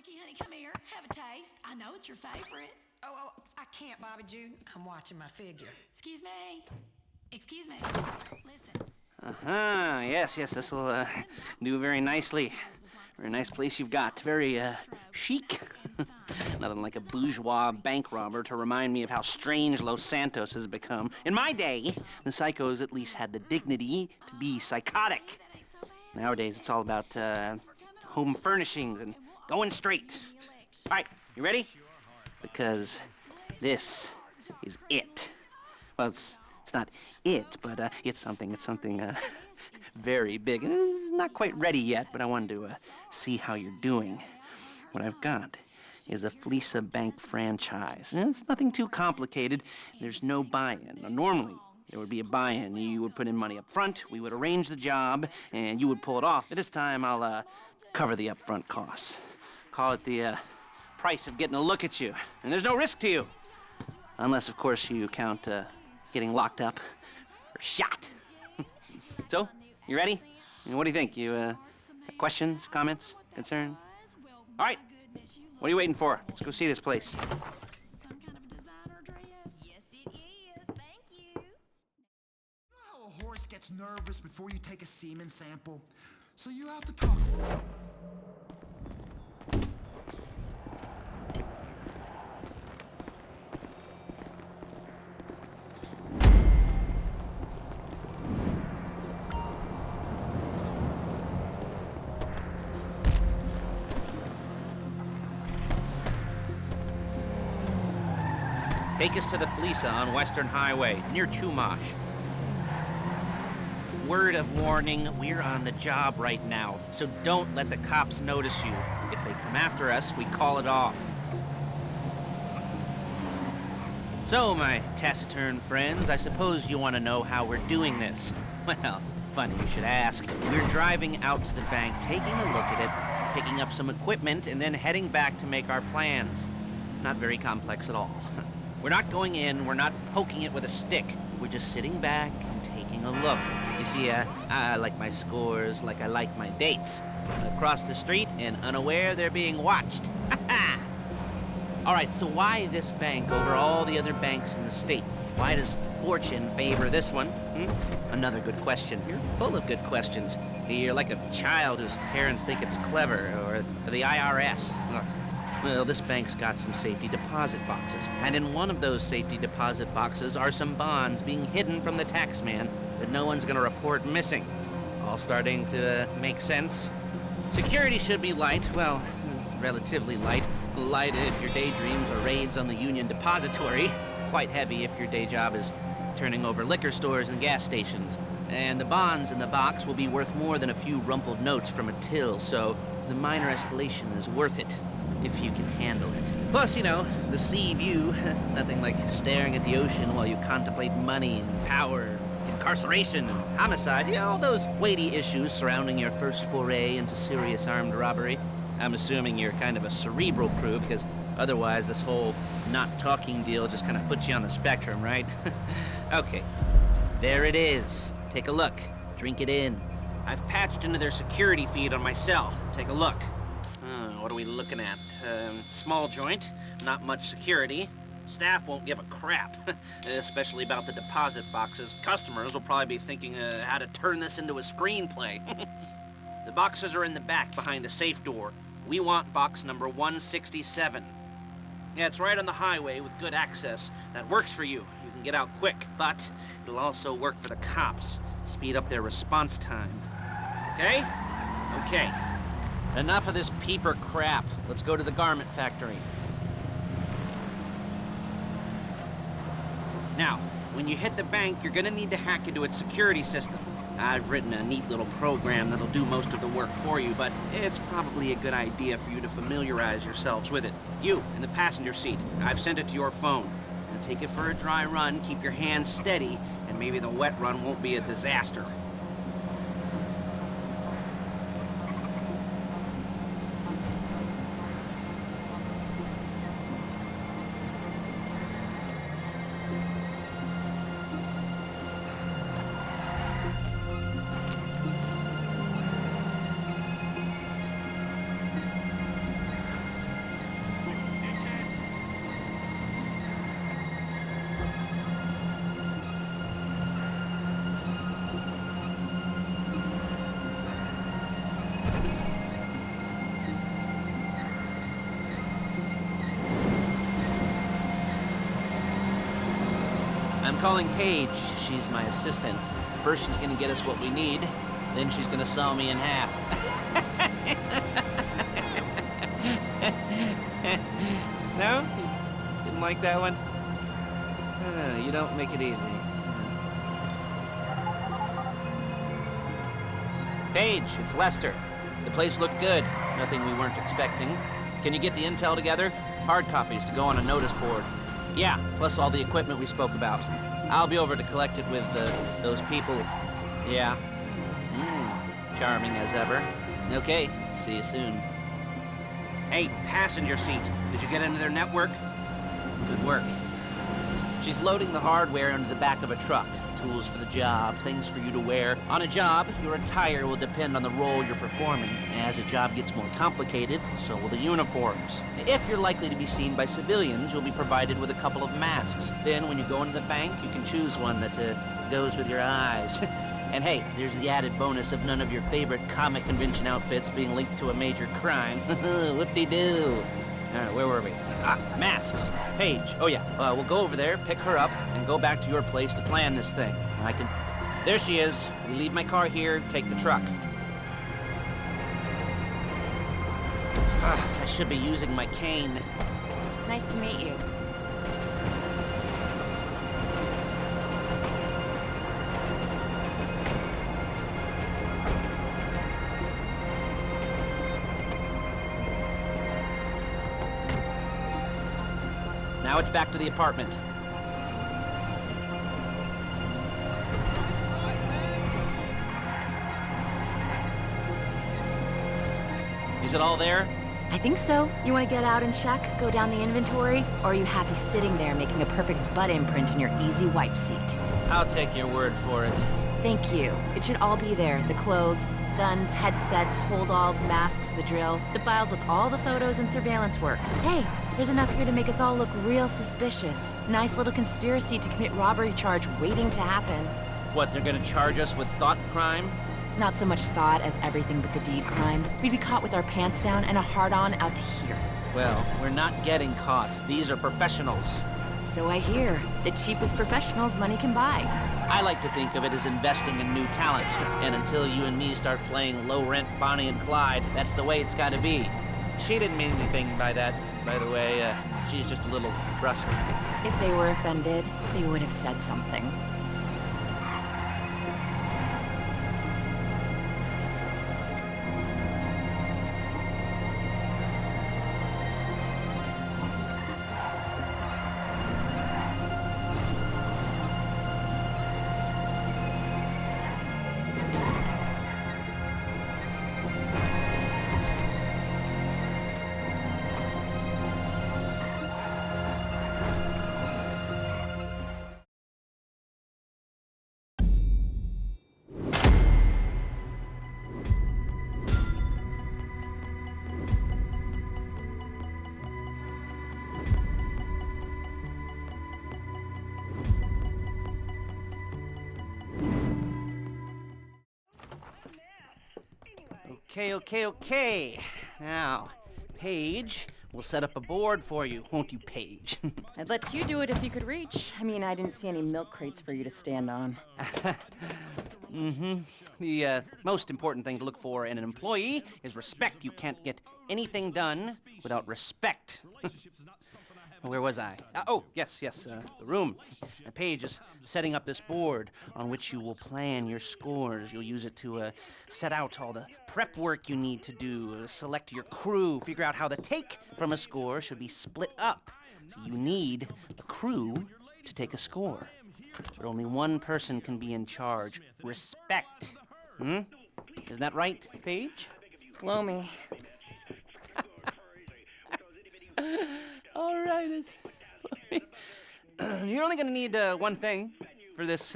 Ricky, honey, come here. Have a taste. I know it's your favorite. Oh, I can't, Bobby Jude. I'm watching my figure. Excuse me. Excuse me. Listen. Yes, this'll do very nicely. Very nice place you've got. Very chic. Nothing like a bourgeois bank robber to remind me of how strange Los Santos has become. In my day, the psychos at least had the dignity to be psychotic. Nowadays, it's all about home furnishings and going straight. All right, you ready? Because this is it. Well, it's not it, but it's something very big. It's not quite ready yet, but I wanted to see how you're doing. What I've got is a Fleeca Bank franchise. And it's nothing too complicated. There's no buy-in. Now, normally, there would be a buy-in. You would put in money up front, we would arrange the job, and you would pull it off. But this time, I'll cover the upfront costs. Call it the price of getting a look at you. And there's no risk to you. Unless, of course, you count getting locked up or shot. So, you ready? What do you think? You questions, comments, concerns? All right. What are you waiting for? Let's go see this place. Some kind of designer dress? Yes, it is. Thank you. You know how a horse gets nervous before you take a semen sample? So you have to talk. Take us to the Fleeca on Western Highway, near Chumash. Word of warning, we're on the job right now, so don't let the cops notice you. If they come after us, we call it off. So, my taciturn friends, I suppose you want to know how we're doing this. Well, funny you should ask. We're driving out to the bank, taking a look at it, picking up some equipment, and then heading back to make our plans. Not very complex at all. We're not going in, we're not poking it with a stick. We're just sitting back and taking a look. You see, I like my scores like I like my dates. Across the street and unaware they're being watched. All right, so why this bank over all the other banks in the state? Why does fortune favor this one? Another good question. You're full of good questions. You're like a child whose parents think it's clever, or the IRS. Look. Well, this bank's got some safety deposit boxes, and in one of those safety deposit boxes are some bonds being hidden from the tax man that no one's gonna report missing. All starting to make sense? Security should be light, well, relatively light. Light if your daydreams are raids on the Union Depository. Quite heavy if your day job is turning over liquor stores and gas stations. And the bonds in the box will be worth more than a few rumpled notes from a till, so the minor escalation is worth it. If you can handle it. Plus, you know, the sea view, nothing like staring at the ocean while you contemplate money and power, incarceration and homicide, you know, all those weighty issues surrounding your first foray into serious armed robbery. I'm assuming you're kind of a cerebral crew, because otherwise this whole not talking deal just kind of puts you on the spectrum, right? Okay, there it is. Take a look, drink it in. I've patched into their security feed on my cell. Take a look. What are we looking at? Small joint, not much security. Staff won't give a crap, especially about the deposit boxes. Customers will probably be thinking how to turn this into a screenplay. The boxes are in the back behind a safe door. We want box number 167. Yeah, it's right on the highway with good access. That works for you. You can get out quick, but it'll also work for the cops. Speed up their response time. Okay? Okay. Enough of this peeper crap. Let's go to the garment factory. Now, when you hit the bank, you're gonna need to hack into its security system. I've written a neat little program that'll do most of the work for you, but it's probably a good idea for you to familiarize yourselves with it. You, in the passenger seat, I've sent it to your phone. Now take it for a dry run, keep your hands steady, and maybe the wet run won't be a disaster. calling Paige. She's my assistant. First she's gonna get us what we need, then she's gonna saw me in half. No? You didn't like that one? You don't make it easy. Paige, it's Lester. The place looked good. Nothing we weren't expecting. Can you get the intel together? Hard copies to go on a notice board. Yeah, plus all the equipment we spoke about. I'll be over to collect it with those people. Yeah. Charming as ever. Okay, see you soon. Hey, passenger seat. Did you get into their network? Good work. She's loading the hardware into the back of a truck. Tools for the job, things for you to wear. On a job, your attire will depend on the role you're performing. As a job gets more complicated, so will the uniforms. If you're likely to be seen by civilians, you'll be provided with a couple of masks. Then, when you go into the bank, you can choose one that goes with your eyes. And hey, there's the added bonus of none of your favorite comic convention outfits being linked to a major crime. Whoop-de-doo. Alright, where were we? Masks. Paige. Oh yeah, we'll go over there, pick her up, and go back to your place to plan this thing. There she is. We leave my car here, take the truck. I should be using my cane. Nice to meet you. Now it's back to the apartment. Is it all there? I think so. You want to get out and check, go down the inventory, or are you happy sitting there making a perfect butt imprint in your easy wipe seat? I'll take your word for it. Thank you. It should all be there. The clothes, guns, headsets, holdalls, masks, the drill. The files with all the photos and surveillance work. Hey, there's enough here to make us all look real suspicious. Nice little conspiracy to commit robbery charge waiting to happen. What, they're gonna charge us with thought crime? Not so much thought as everything but the deed crime. We'd be caught with our pants down and a hard-on out to here. Well, we're not getting caught. These are professionals. So I hear. The cheapest professionals money can buy. I like to think of it as investing in new talent. And until you and me start playing low-rent Bonnie and Clyde, that's the way it's gotta be. She didn't mean anything by that, by the way. She's just a little brusque. If they were offended, they would have said something. Okay. Now, Paige, we'll set up a board for you, won't you, Paige? I'd let you do it if you could reach. I mean, I didn't see any milk crates for you to stand on. The most important thing to look for in an employee is respect. You can't get anything done without respect. Where was I? Yes, the room. Paige is setting up this board on which you will plan your scores. You'll use it to set out all the prep work you need to do, select your crew, figure out how the take from a score should be split up. So you need a crew to take a score. But only one person can be in charge. Respect. Isn't that right, Paige? Blow me. All right. You're only gonna need one thing for this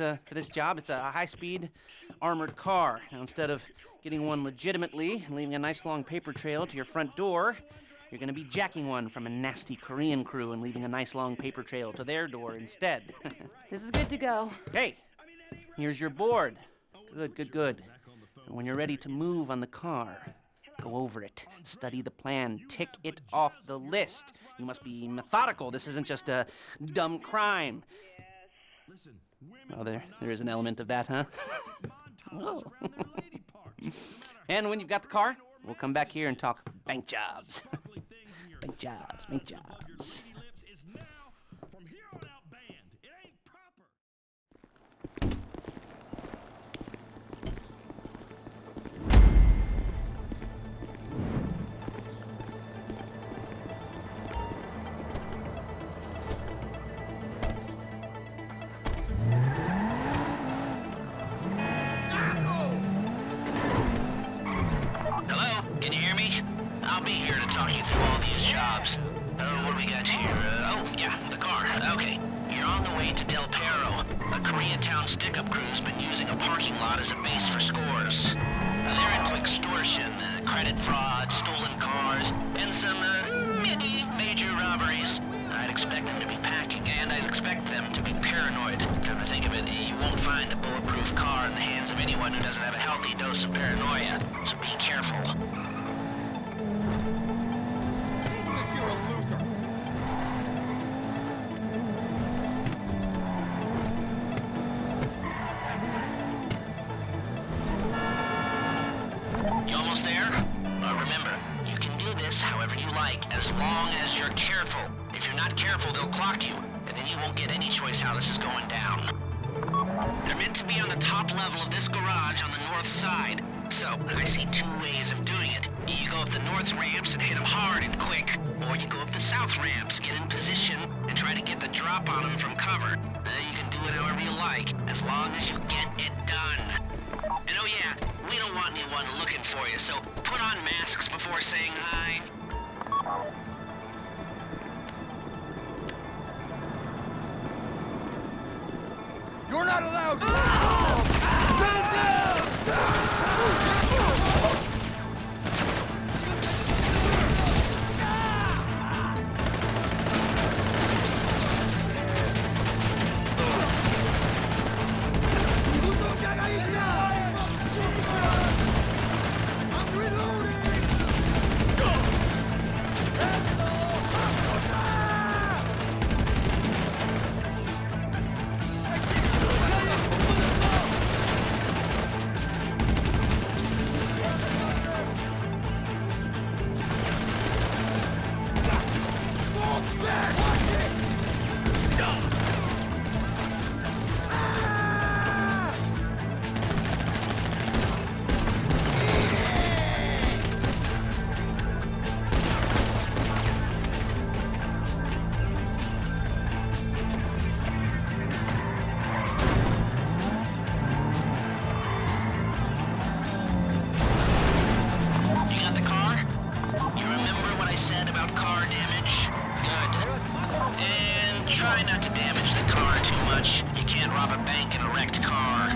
job. It's a high-speed armored car. Now, instead of getting one legitimately and leaving a nice long paper trail to your front door, you're gonna be jacking one from a nasty Korean crew and leaving a nice long paper trail to their door instead. This is good to go. Hey, here's your board. Good. And when you're ready to move on the car, go over it, study the plan, tick it off the list. You must be methodical. This isn't just a dumb crime. Oh, there is an element of that, huh? Whoa. And when you've got the car, we'll come back here and talk bank jobs. Bank jobs, bank jobs. I'll be here to talk you through all these jobs. What do we got here? Oh, yeah, the car. Okay. You're on the way to Del Perro. A Koreatown stick-up crew's been using a parking lot as a base for scores. They're into extortion, credit fraud, stolen cars, and some, major robberies. I'd expect them to be packing, and I'd expect them to be paranoid. Come to think of it, you won't find a bulletproof car in the hands of anyone who doesn't have a healthy dose of paranoia, so be careful. Remember, you can do this however you like, as long as you're careful. If you're not careful, they'll clock you, and then you won't get any choice how this is going down. They're meant to be on the top level of this garage on the north side, so I see two ways of doing it. You go up the north ramps and hit them hard and quick, or you go up the south ramps, get in position, and try to get the drop on them from cover. You can do it however you like, as long as you get it done. And oh yeah, we don't want anyone looking for you, so put on masks before saying hi. You're not allowed to... Try not to damage the car too much. You can't rob a bank in a wrecked car.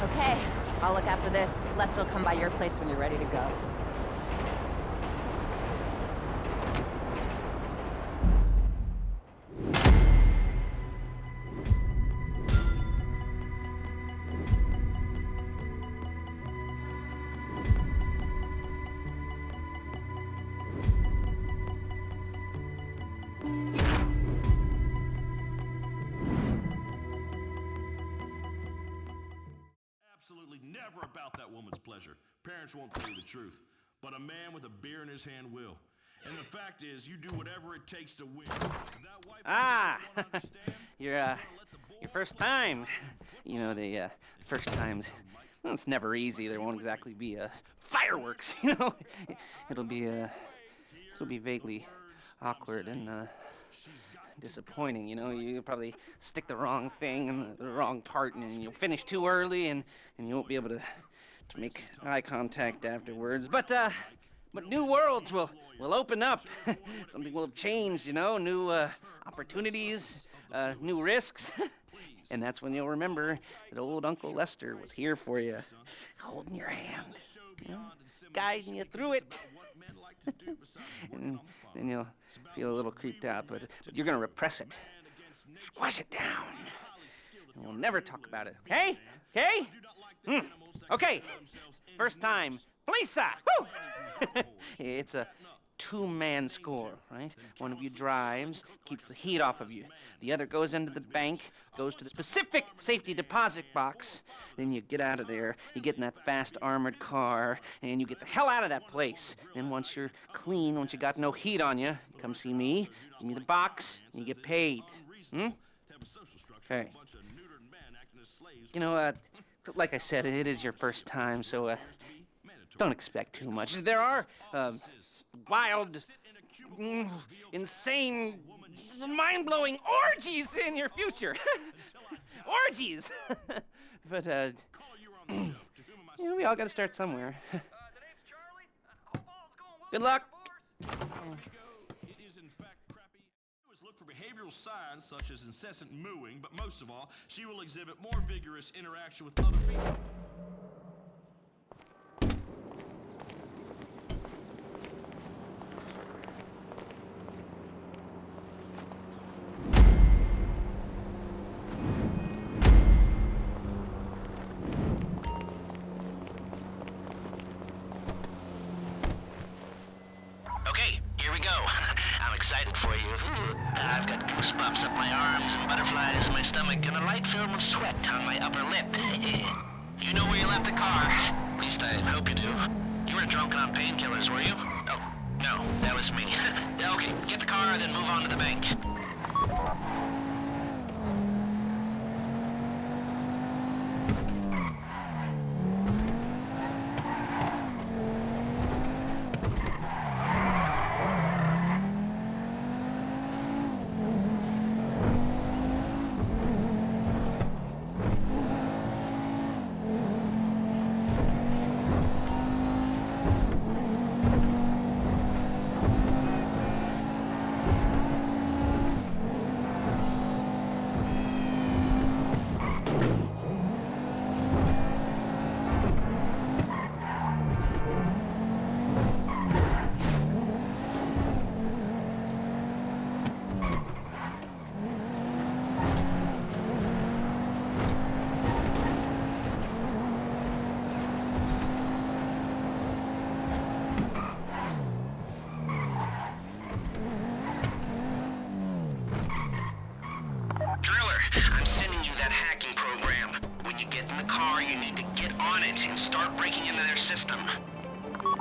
Okay, I'll look after this. Lester will come by your place when you're ready to go. never about that woman's pleasure. Parents won't tell you the truth. But a man with a beer in his hand will. And the fact is, you do whatever it takes to win. If that wife doesn't understand, your first time. You know, the first times, well, it's never easy. There won't exactly be fireworks, you know. It'll be vaguely awkward and disappointing, you know. You'll probably stick the wrong thing in the wrong part, and you'll finish too early, and you won't be able to make eye contact afterwards. But new worlds will open up. Something will have changed, you know. New opportunities, new risks. And that's when you'll remember that old Uncle Lester was here for you, holding your hand, you know, guiding you through it. And then you'll feel a little creeped out, but you're gonna repress it. Squash it down. And we'll never talk about it, okay? Okay? Okay. First time. Fleeca! Woo! It's a two-man score, right? One of you drives, keeps the heat off of you. The other goes into the bank, goes to the specific safety deposit box. Then you get out of there, you get in that fast armored car, and you get the hell out of that place. Then once you're clean, once you got no heat on you, come see me, give me the box, and you get paid. Okay. You know, like I said, it is your first time, so don't expect too much. There are wild, insane, mind-blowing orgies in your future. Orgies! But, you know, we all gotta start somewhere. Good luck! Look for behavioral signs such as incessant mooing, but most of all, she will exhibit more vigorous interaction with other females. Okay, here we go. I'm excited for you. I've got goosebumps up my arms and butterflies in my stomach and a light film of sweat on my upper lip. You know where you left the car. At least I hope you do. You were drunk on painkillers, were you? Oh, no, that was me. Okay, get the car, then move on to the bank. You need to get on it and start breaking into their system. You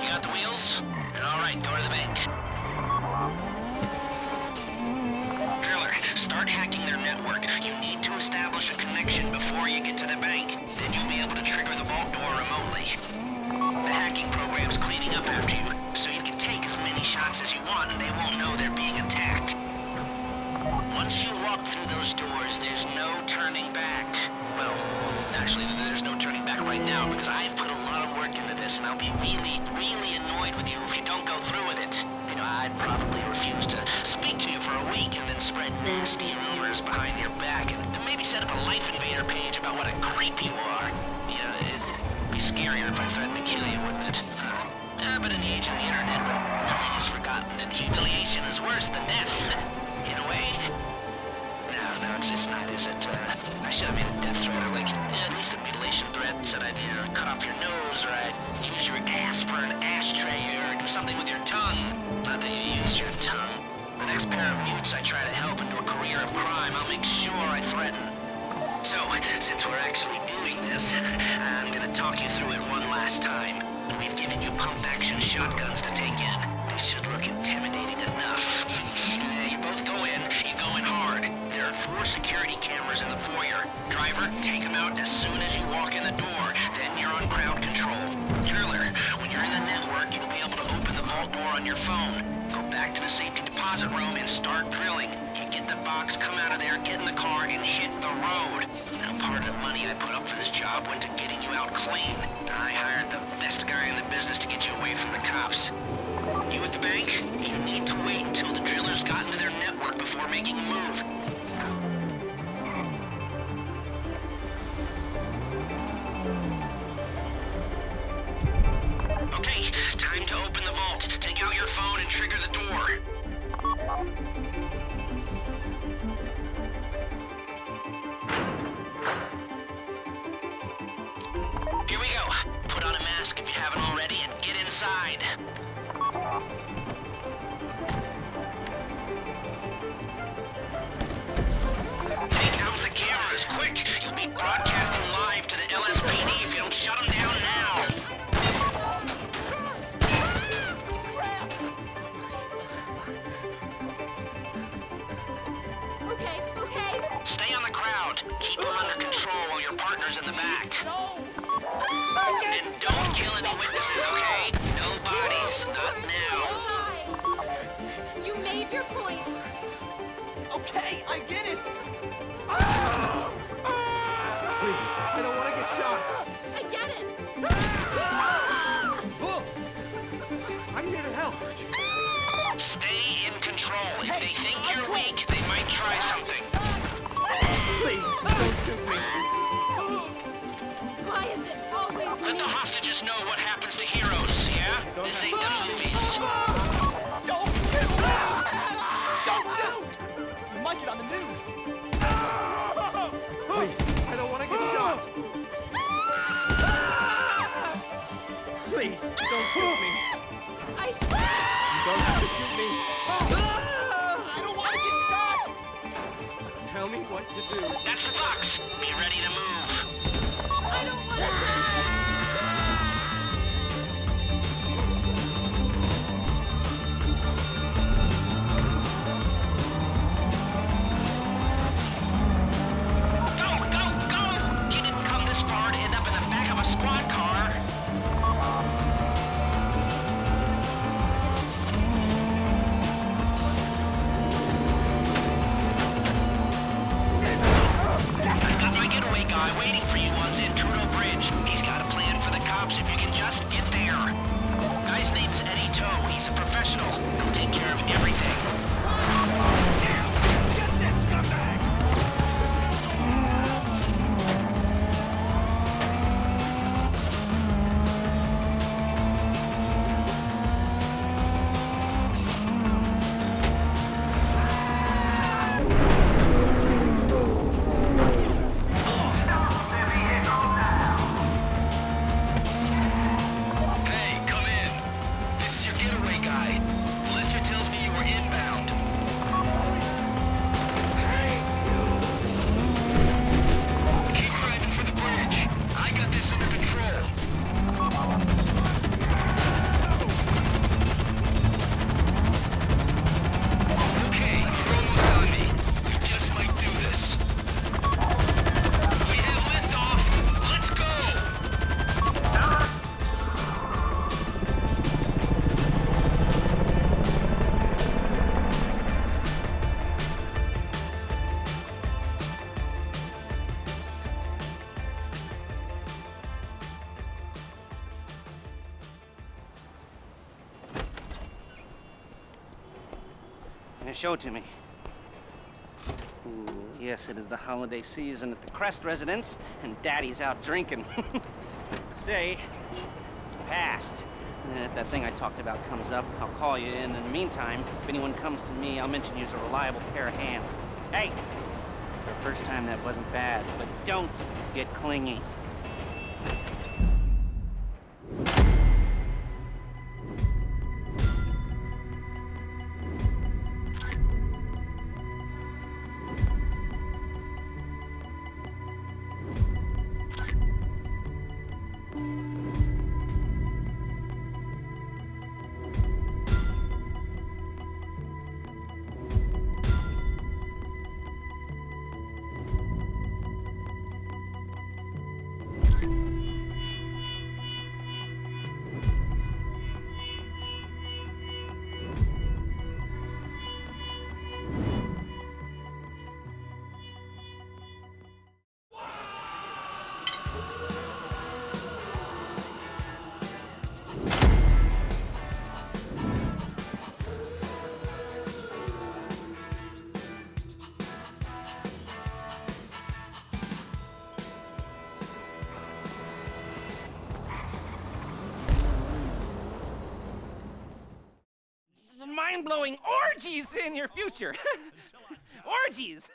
got the wheels? All right, go to the bank. Driller, start hacking their network. You need to establish a connection before you get to the bank. Then you'll be able to trigger the vault door remotely. The hacking program's cleaning up after you, so you can take as many shots as you want and they won't know they're being attacked. Once you walk through those doors, there's no turning back. Well, actually, there's no turning back right now because I've put a lot of work into this and I'll be really, really annoyed with you if you don't go through with it. You know, I'd probably refuse to speak to you for a week and then spread nasty rumors behind your back and maybe set up a Life Invader page about what a creep you are. Yeah, it'd be scarier if I threatened to kill you, wouldn't it? But in the age of the internet, nothing is forgotten, and humiliation is worse than death. In a way. No, it's not, is it? I should have made a death threat, or like, at least a mutilation intimidation threat, said I'd either cut off your nose or I'd use your ass for an ashtray or do something with your tongue. Not that you use your tongue. The next pair of mutes I try to help into a career of crime, I'll make sure I threaten. So, since we're actually doing this, I'm gonna talk you through it one last time. We've given you pump-action shotguns to take in. They should look intimidating enough. You both go in, you go in hard. There are 4 security cameras in the foyer. Driver, take them out as soon as you walk in the door. Then you're on crowd control. Driller, when you're in the network, you'll be able to open the vault door on your phone. Go back to the safety deposit room and start drilling. You get the box, come out of there, get in the car, and hit the road. Now, part of the money I put up for this job went to getting you out clean. I hired the best guy in the business to get you away from the cops. You at the bank? You need to wait until the drillers got into their network before making a move. Okay, time to open the vault. Take out your phone and trigger the door. Here we go. Put on a mask if you haven't already and get inside. Take out the cameras, quick! You'll be broadcasting live to the LSPD if you don't shut them down now. Okay. Stay on the crowd. Keep them under control while your partner's in the back. And don't kill any witnesses, okay? No bodies, not now. You made your point. Okay, I get it! Please, I don't want to get shot! I get it. Oh. I'm here to help! Stay in control. If they think you're weak, they might try something. Please, don't shoot me! Why is it always Let me? the hostages know what happens to heroes, yeah? This ain't the movies. Don't kill me! Don't shoot! You might get on the news! Please, I don't want to get shot! Please, don't shoot me! You don't have to shoot me! I don't want to get shot! Tell me what to do. That's the box. Be ready to move. I don't want to die! Go! You didn't come this far to end up in the back of a squad car. I got my getaway guy waiting for you on Zancudo Bridge. He's got a plan for the cops if you can just get there. Guy's name's Eddie Toe. He's a professional. He'll take care of everything. Get this scumbag! Hey, come in. This is your getaway guy. Lester tells me you were inbound. Keep driving for the bridge. I got this under control. Okay, you're almost on me. We just might do this. We have liftoff. Let's go! Show it to me. Ooh, yes, it is the holiday season at the Crest residence, and Daddy's out drinking. Say, passed. If that thing I talked about comes up, I'll call you in. In the meantime, if anyone comes to me, I'll mention you as a reliable pair of hands. Hey! For the first time, that wasn't bad, but don't get clingy. Mind-blowing orgies in your future. Orgies!